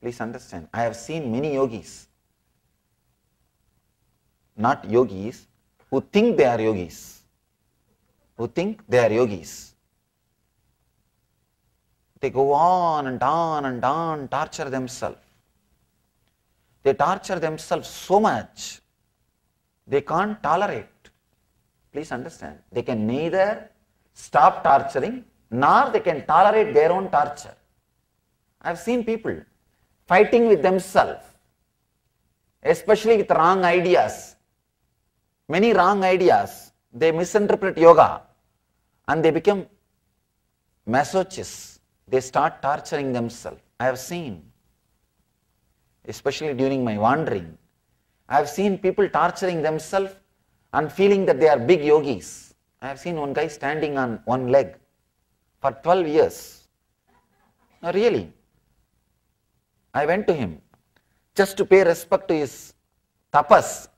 Please understand, I have seen many yogis, not yogis, who think they are yogis. Who think they are yogis. They go on and on and on, torture themselves. They torture themselves so much, they can't tolerate. Please understand, they can neither stop torturing, nor they can tolerate their own torture. I have seen people fighting with themselves, especially with wrong ideas. Many wrong ideas, they misinterpret yoga and they become masochists. They start torturing themselves. I have seen, especially during my wandering, I have seen people torturing themselves and feeling that they are big yogis. I have seen one guy standing on one leg for 12 years. No, really. I went to him just to pay respect to his tapas.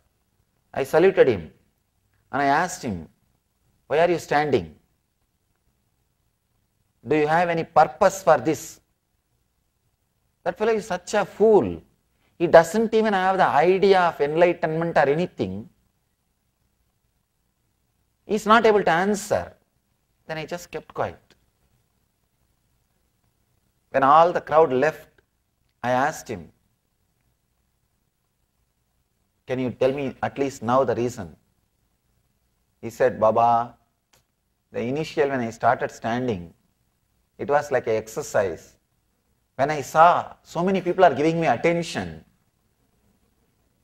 I saluted him and I asked him, why are you standing? Do you have any purpose for this? That fellow is such a fool. He doesn't even have the idea of enlightenment or anything. He is not able to answer. Then I just kept quiet. When all the crowd left, I asked him, can you tell me at least now the reason? He said, Baba, the initial when I started standing, it was like an exercise. When I saw so many people are giving me attention,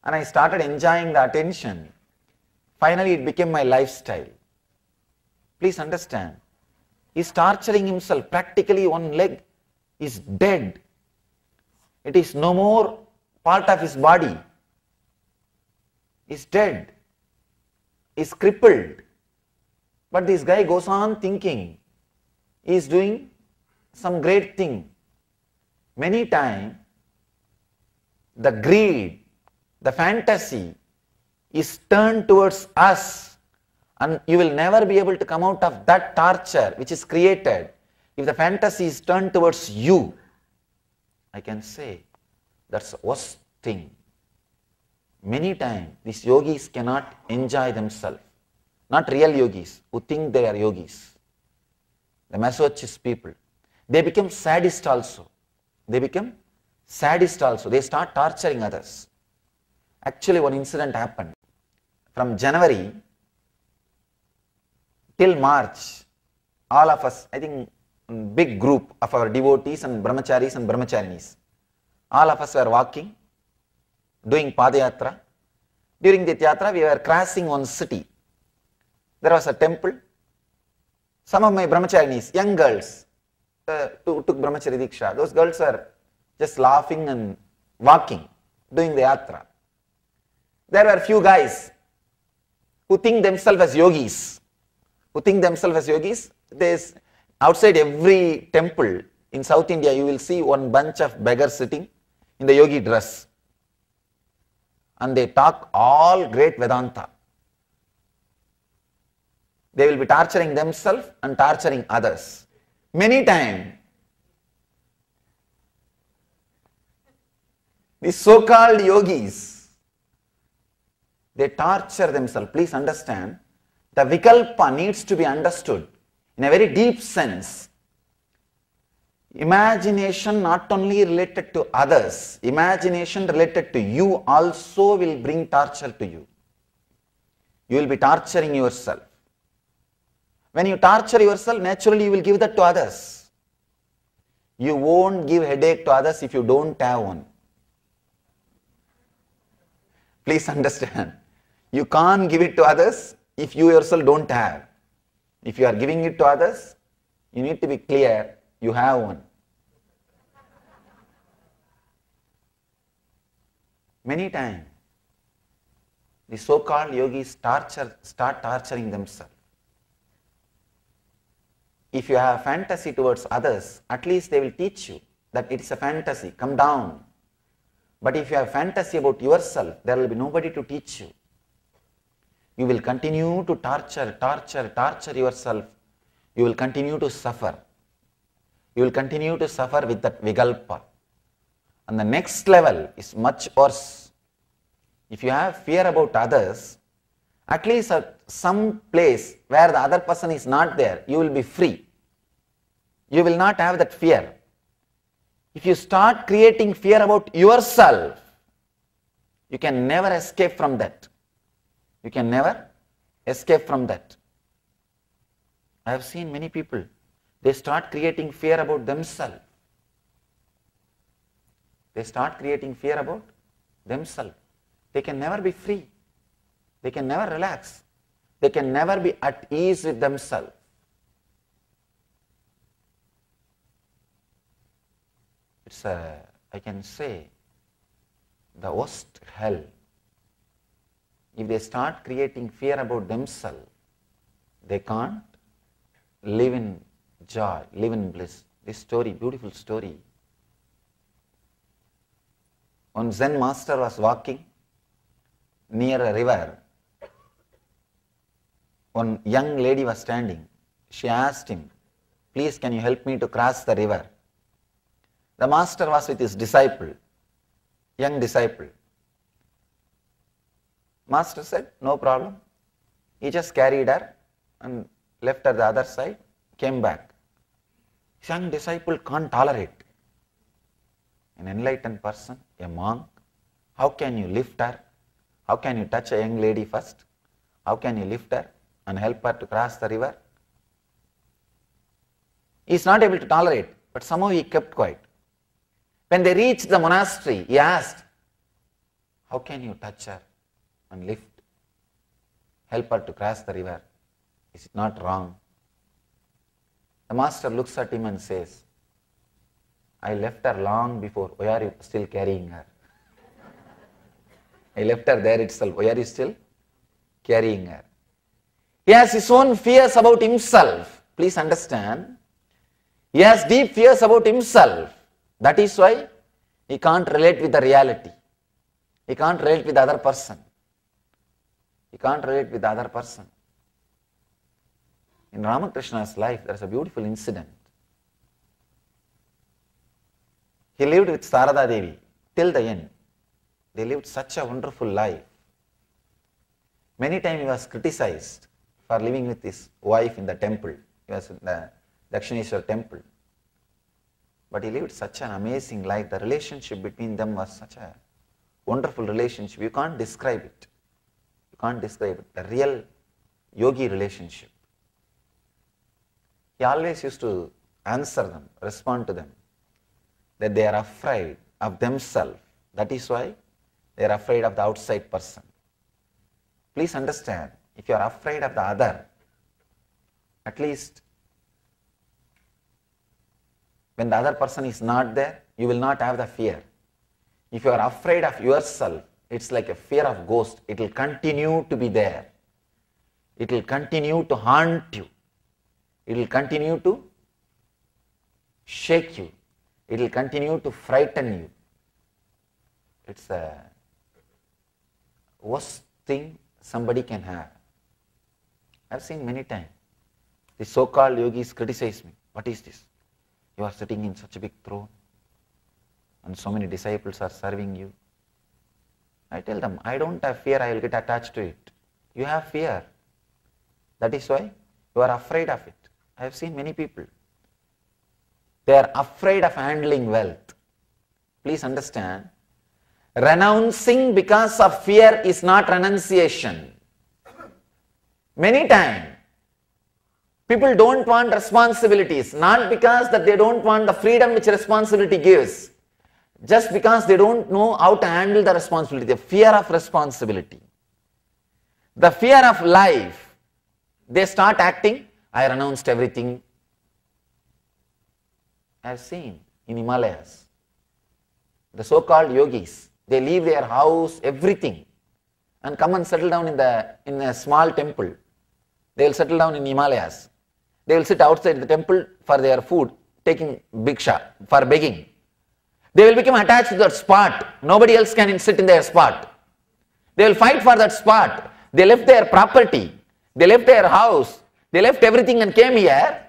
and I started enjoying the attention, finally it became my lifestyle. Please understand, he is torturing himself. Practically one leg is dead. It is no more part of his body. He is dead. He is crippled. But this guy goes on thinking he is doing some great thing. Many times the greed, the fantasy is turned towards us, and you will never be able to come out of that torture which is created if the fantasy is turned towards you. I can say that's the worst thing. Many times these yogis cannot enjoy themselves. Not real yogis who think they are yogis. The masochist people. They become sadist also. They become sadist also. They start torturing others. Actually, one incident happened. From January till March, all of us, I think big group of our devotees and brahmacharis and brahmacharinis, all of us were walking, doing Padayatra. During the yatra, we were crossing one city. There was a temple. Some of my brahmacharinis, young girls, took brahmachari diksha. Those girls were just laughing and walking, doing the yatra. There were few guys who think themselves as yogis. There's outside every temple in South India, you will see one bunch of beggars sitting in the yogi dress. And they talk all great Vedanta. They will be torturing themselves and torturing others. Many times, these so-called yogis, they torture themselves. Please understand, the vikalpa needs to be understood in a very deep sense. Imagination not only related to others, imagination related to you also will bring torture to you. You will be torturing yourself. When you torture yourself, naturally you will give that to others. You won't give headache to others if you don't have one. Please understand. You can't give it to others if you yourself don't have. If you are giving it to others, you need to be clear, you have one. Many times, the so-called yogis start torturing themselves. If you have fantasy towards others, at least they will teach you that it is a fantasy, come down. But if you have fantasy about yourself, there will be nobody to teach you. You will continue to torture yourself. You will continue to suffer. You will continue to suffer with that vikalpa. And the next level is much worse. If you have fear about others, at least at some place where the other person is not there, you will be free. You will not have that fear. If you start creating fear about yourself, you can never escape from that. You can never escape from that. I have seen many people, they start creating fear about themselves. They start creating fear about themselves. They can never be free. They can never relax. They can never be at ease with themselves. It's I can say, the worst hell. If they start creating fear about themselves, they can't live in joy, live in bliss. This story, beautiful story. One Zen master was walking near a river. One young lady was standing. She asked him, "Please, can you help me to cross the river?" The master was with his disciple, young disciple. Master said, "No problem." He just carried her and left her the other side, came back. His young disciple can't tolerate. An enlightened person, a monk, how can you lift her? How can you touch a young lady first? How can you lift her and help her to cross the river? He is not able to tolerate, but somehow he kept quiet. When they reached the monastery, he asked, "How can you touch her and lift, help her to cross the river? Is it not wrong?" The master looks at him and says, "I left her long before. Why are you still carrying her? I left her there itself. Why are you still carrying her?" He has his own fears about himself. Please understand. He has deep fears about himself. That is why he can't relate with the reality. He can't relate with the other person. He can't relate with the other person. In Ramakrishna's life, there is a beautiful incident. He lived with Sarada Devi till the end. They lived such a wonderful life. Many times he was criticized for living with his wife in the temple. He was in the Dakshineshwar temple. But he lived such an amazing life. The relationship between them was such a wonderful relationship. You can't describe it. You can't describe it. The real yogi relationship. He always used to answer them, respond to them, that they are afraid of themselves. That is why they are afraid of the outside person. Please understand, if you are afraid of the other, at least when the other person is not there, you will not have the fear. If you are afraid of yourself, it's like a fear of ghost. It will continue to be there. It will continue to haunt you. It will continue to shake you. It will continue to frighten you. It's the worst thing somebody can have. I've seen many times. The so-called yogis criticize me. What is this? You are sitting in such a big throne and so many disciples are serving you. I tell them, I don't have fear, I will get attached to it. You have fear. That is why you are afraid of it. I have seen many people. They are afraid of handling wealth. Please understand, renouncing because of fear is not renunciation. Many times, people don't want responsibilities, not because that they don't want the freedom which responsibility gives, just because they don't know how to handle the responsibility, the fear of responsibility. The fear of life, they start acting, I renounced everything. I have seen in Himalayas, the so-called yogis, they leave their house, everything, and come and settle down in a small temple. They will settle down in Himalayas. They will sit outside the temple for their food, taking bhiksha, for begging. They will become attached to that spot. Nobody else can sit in their spot. They will fight for that spot. They left their property. They left their house. They left everything and came here.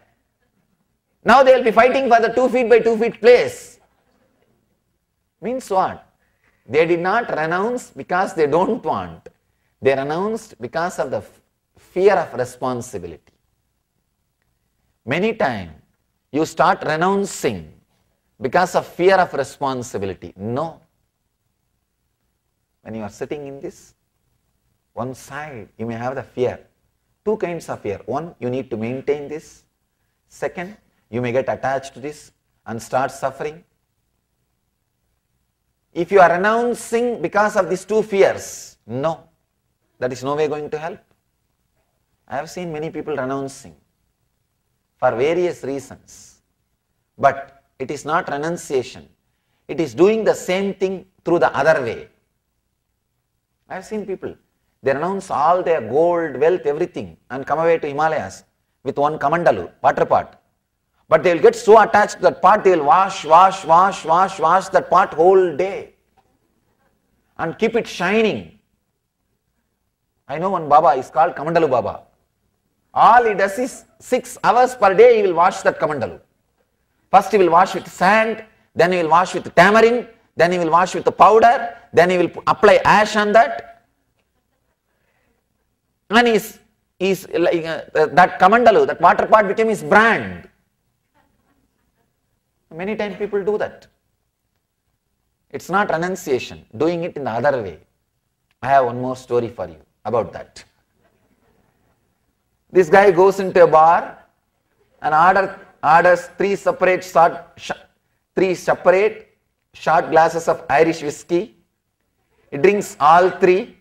Now they will be fighting for the 2 feet by 2 feet place. Means what? They did not renounce because they don't want. They renounced because of the fear of responsibility. Many times you start renouncing because of fear of responsibility. No. When you are sitting in this, one side you may have the fear. Two kinds of fear. One, you need to maintain this. Second, you may get attached to this and start suffering. If you are renouncing because of these two fears, no, that is no way going to help. I have seen many people renouncing for various reasons, but it is not renunciation. It is doing the same thing through the other way. I have seen people, they renounce all their gold, wealth, everything and come away to Himalayas with one kamandalu, water pot. But they will get so attached to that pot, they will wash that pot whole day and keep it shining. I know one Baba is called Kamandalu Baba. All he does is 6 hours per day he will wash that kamandalu. First he will wash with sand, then he will wash with tamarind, then he will wash with the powder, then he will apply ash on that. And he's like, that kamandalu, that water pot became his brand. Many times people do that. It's not renunciation, doing it in the other way. I have one more story for you about that. This guy goes into a bar and orders three separate short glasses of Irish whiskey. He drinks all 3.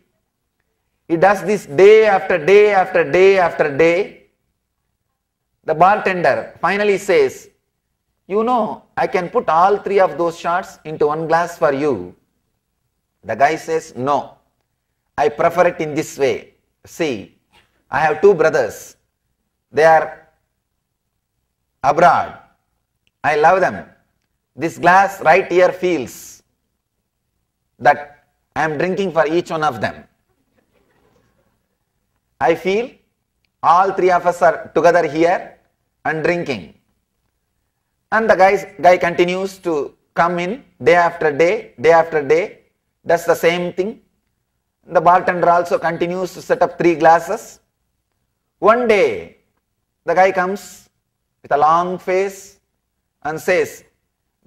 He does this day after day after day after day. The bartender finally says, you know, I can put all 3 of those shots into one glass for you. The guy says, no, I prefer it in this way. See, I have 2 brothers. They are abroad. I love them. This glass right here feels that I am drinking for each one of them. I feel all 3 of us are together here and drinking. And the guy continues to come in day after day after day, does the same thing. The bartender also continues to set up 3 glasses. One day, the guy comes with a long face and says,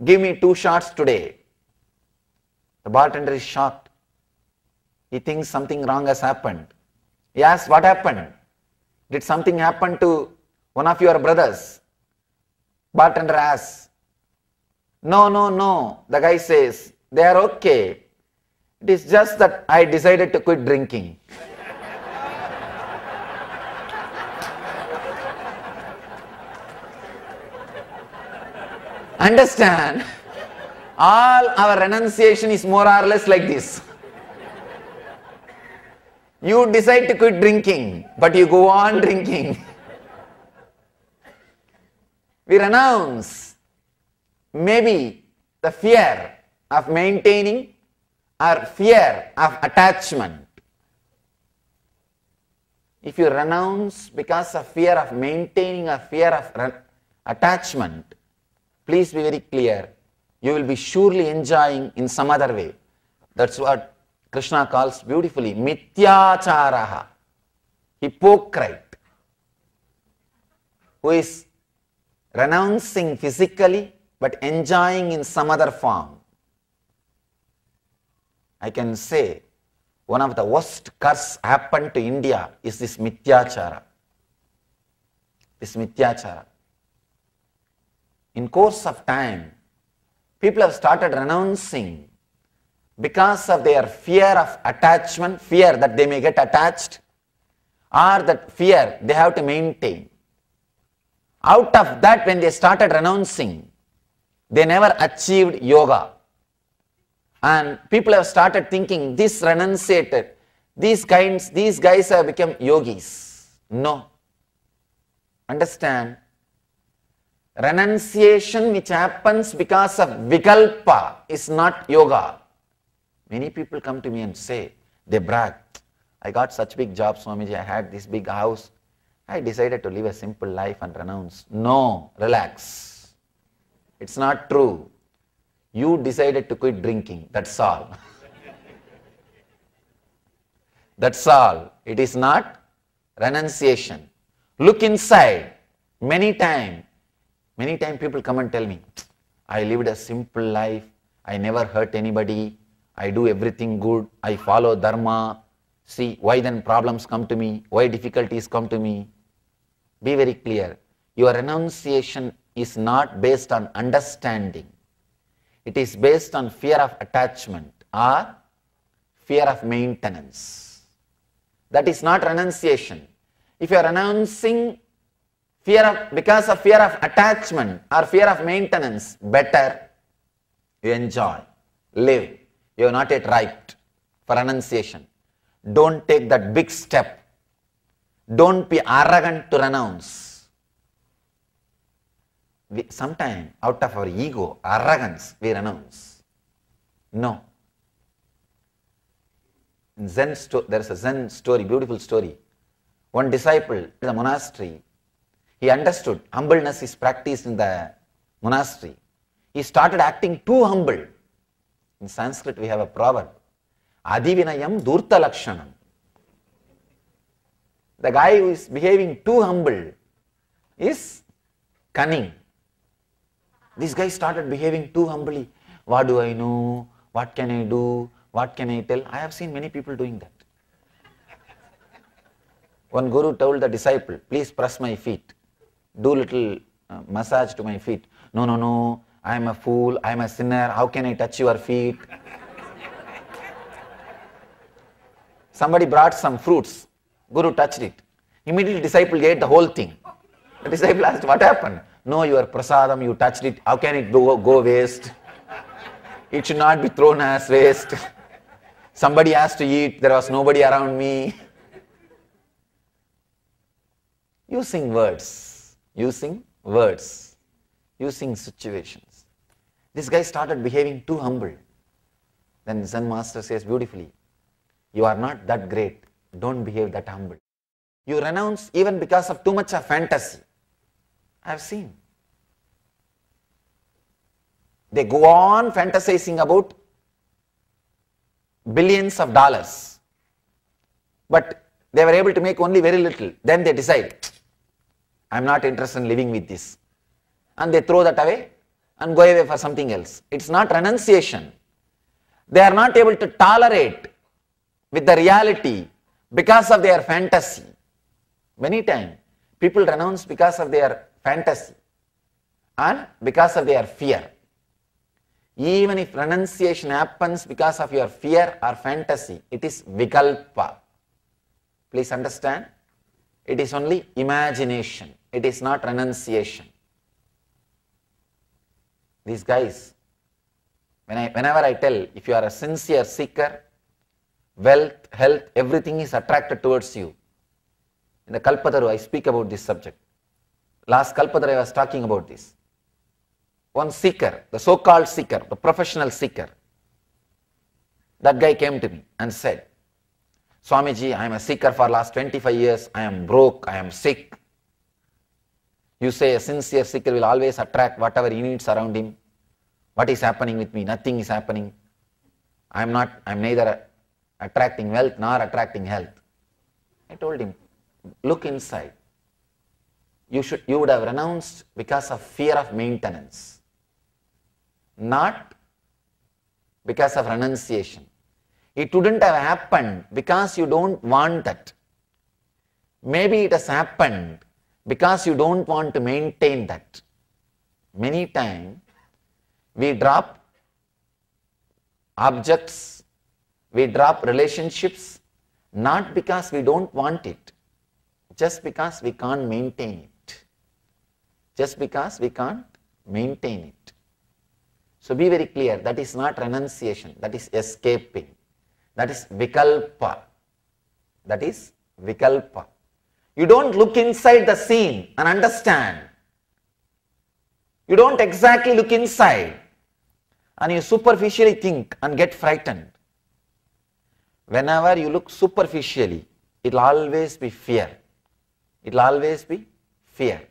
give me 2 shots today. The bartender is shocked. He thinks something wrong has happened. He asks, what happened? Did something happen to one of your brothers? Bartender asks, no. The guy says, they are okay. It is just that I decided to quit drinking. Understand? All our renunciation is more or less like this. You decide to quit drinking, but you go on drinking. We renounce maybe the fear of maintaining or fear of attachment. If you renounce because of fear of maintaining or fear of attachment, please be very clear, you will be surely enjoying in some other way. That's what Krishna calls beautifully, Mithyacharaha, hypocrite, who is renouncing physically but enjoying in some other form. I can say one of the worst curse happened to India is this Mithyachara. This Mithyachara. In course of time, people have started renouncing because of their fear of attachment, fear that they may get attached, or that fear they have to maintain. Out of that, when they started renouncing, they never achieved yoga. And people have started thinking, this renunciated, these guys have become yogis. No. Understand? Renunciation which happens because of vikalpa is not yoga. Many people come to me and say, they brag, I got such big job, Swamiji, I had this big house. I decided to live a simple life and renounce. No, relax. It's not true. You decided to quit drinking. That's all. That's all. It is not renunciation. Look inside. Many times people come and tell me, I lived a simple life. I never hurt anybody. I do everything good. I follow dharma. See, why then problems come to me? Why difficulties come to me? Be very clear. Your renunciation is not based on understanding. It is based on fear of attachment or fear of maintenance. That is not renunciation. If you are renouncing because of fear of attachment or fear of maintenance, better you enjoy, live. You are not yet ripe for renunciation. Don't take that big step. Don't be arrogant to renounce. Sometimes out of our ego, arrogance, we renounce. No. In Zen there is a Zen story, beautiful story. One disciple in the monastery, he understood humbleness is practiced in the monastery. He started acting too humble. In Sanskrit we have a proverb, Adivinayam Durta Lakshanam. The guy who is behaving too humble is cunning. This guy started behaving too humbly. What do I know? What can I do? What can I tell? I have seen many people doing that. One guru told the disciple, please press my feet. Do little massage to my feet. No, no, no. I am a fool. I am a sinner. How can I touch your feet? Somebody brought some fruits. Guru touched it. Immediately disciple ate the whole thing. The disciple asked, what happened? No, your prasadam, you touched it. How can it go waste? It should not be thrown as waste. Somebody has to eat. There was nobody around me. Using words, using situations. This guy started behaving too humble. Then Zen master says beautifully, you are not that great. Don't behave that humble. You renounce even because of too much of fantasy. I have seen. They go on fantasizing about billions of dollars. But they were able to make only very little. Then they decide, I am not interested in living with this. And they throw that away and go away for something else. It's not renunciation. They are not able to tolerate with the reality because of their fantasy. Many times, people renounce because of their fantasy and because of their fear. Even if renunciation happens because of your fear or fantasy, it is vikalpa. Please understand, it is only imagination. It is not renunciation. These guys, whenever I tell, if you are a sincere seeker, wealth, health, everything is attracted towards you. In the Kalpataru, I speak about this subject. Last Kalpataru, I was talking about this. One seeker, the so-called seeker, the professional seeker, that guy came to me and said, Swamiji, I am a seeker for last 25 years. I am broke. I am sick. You say a sincere seeker will always attract whatever he needs around him. What is happening with me? Nothing is happening. I am neither attracting wealth nor attracting health. I told him, look inside. You would have renounced because of fear of maintenance, not because of renunciation. It wouldn't have happened because you don't want that. Maybe it has happened because you don't want to maintain that. Many times we drop objects, we drop relationships, not because we don't want it, just because we can't maintain it. Just because we can't maintain it. So be very clear, that is not renunciation, that is escaping. That is vikalpa. That is vikalpa. You don't look inside the scene and understand. You don't exactly look inside and you superficially think and get frightened. Whenever you look superficially, it will always be fear. It will always be fear.